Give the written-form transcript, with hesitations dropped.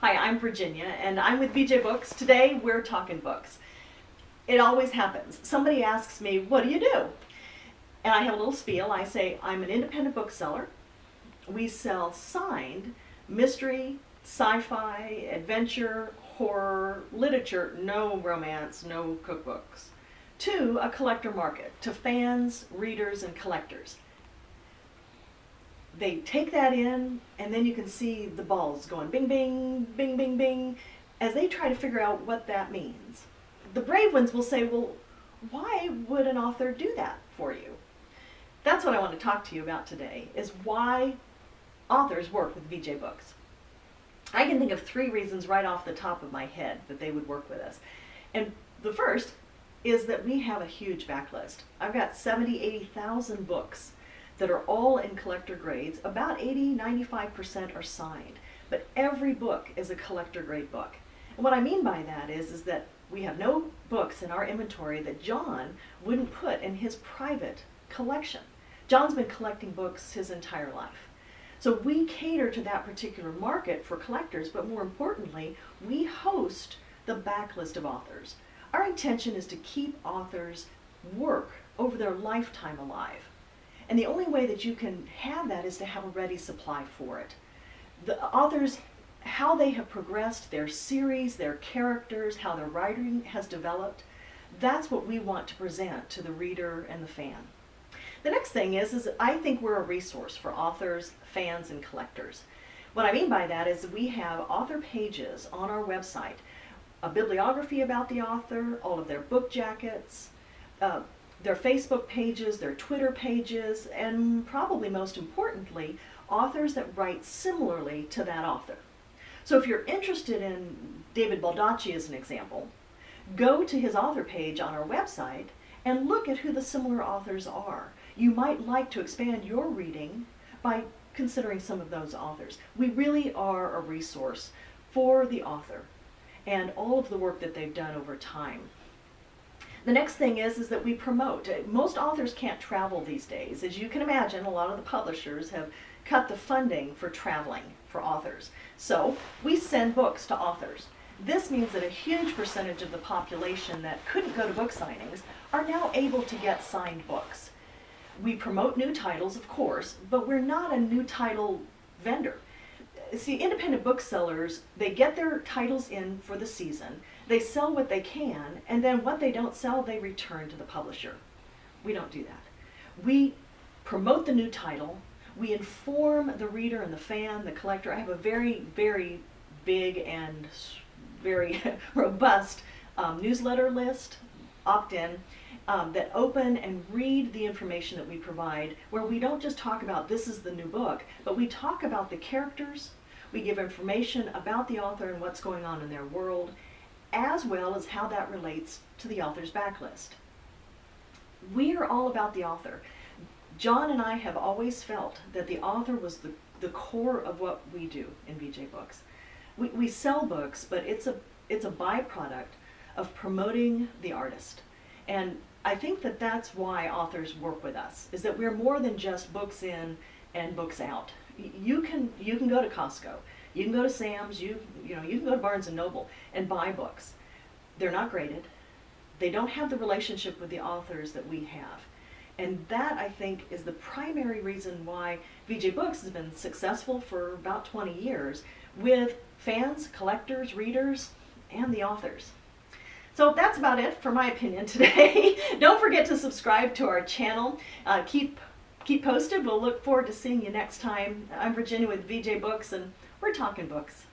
Hi, I'm Virginia, and I'm with VJ Books. Today, we're talking books. It always happens. Somebody asks me, what do you do? And I have a little spiel. I say, I'm an independent bookseller. We sell signed mystery, sci-fi, adventure, horror, literature, no romance, no cookbooks, to a collector market, to fans, readers, and collectors. They take that in, and then you can see the balls going bing, bing, bing, bing, bing, as they try to figure out what that means. The brave ones will say, well, why would an author do that for you? That's what I want to talk to you about today, is why authors work with VJ Books. I can think of 3 reasons right off the top of my head that they would work with us. And the first is that we have a huge backlist. I've got 80,000 books that are all in collector grades. About 95% are signed, but every book is a collector grade book. And what I mean by that is that we have no books in our inventory that John wouldn't put in his private collection. John's been collecting books his entire life. So we cater to that particular market for collectors, but more importantly, we host the backlist of authors. Our intention is to keep authors' work over their lifetime alive. And the only way that you can have that is to have a ready supply for it. The authors, how they have progressed, their series, their characters, how their writing has developed, that's what we want to present to the reader and the fan. The next thing is I think we're a resource for authors, fans, and collectors. What I mean by that is we have author pages on our website, a bibliography about the author, all of their book jackets, their Facebook pages, their Twitter pages, and probably most importantly, authors that write similarly to that author. So if you're interested in David Baldacci as an example, go to his author page on our website and look at who the similar authors are. You might like to expand your reading by considering some of those authors. We really are a resource for the author and all of the work that they've done over time. The next thing is that we promote. Most authors can't travel these days. As you can imagine, a lot of the publishers have cut the funding for traveling for authors. So we send books to authors. This means that a huge percentage of the population that couldn't go to book signings are now able to get signed books. We promote new titles, of course, but we're not a new title vendor. See, independent booksellers, they get their titles in for the season, they sell what they can, and then what they don't sell, they return to the publisher. We don't do that. We promote the new title, we inform the reader and the fan, the collector. I have a very, very big and very robust newsletter list, opt-in, that open and read the information that we provide, where we don't just talk about this is the new book, but we talk about the characters, we give information about the author and what's going on in their world, as well as how that relates to the author's backlist. We are all about the author. John and I have always felt that the author was the core of what we do in VJ Books. We sell books, but it's a byproduct of promoting the artist. And I think that that's why authors work with us, is that we're more than just books in and books out. You can go to Costco, you can go to Sam's, you can go to Barnes and Noble and buy books. They're not graded. They don't have the relationship with the authors that we have. And that, I think, is the primary reason why VJ Books has been successful for about 20 years with fans, collectors, readers, and the authors. So that's about it for my opinion today. Don't forget to subscribe to our channel. Keep posted. We'll look forward to seeing you next time. I'm Virginia with VJ Books, and we're talking books.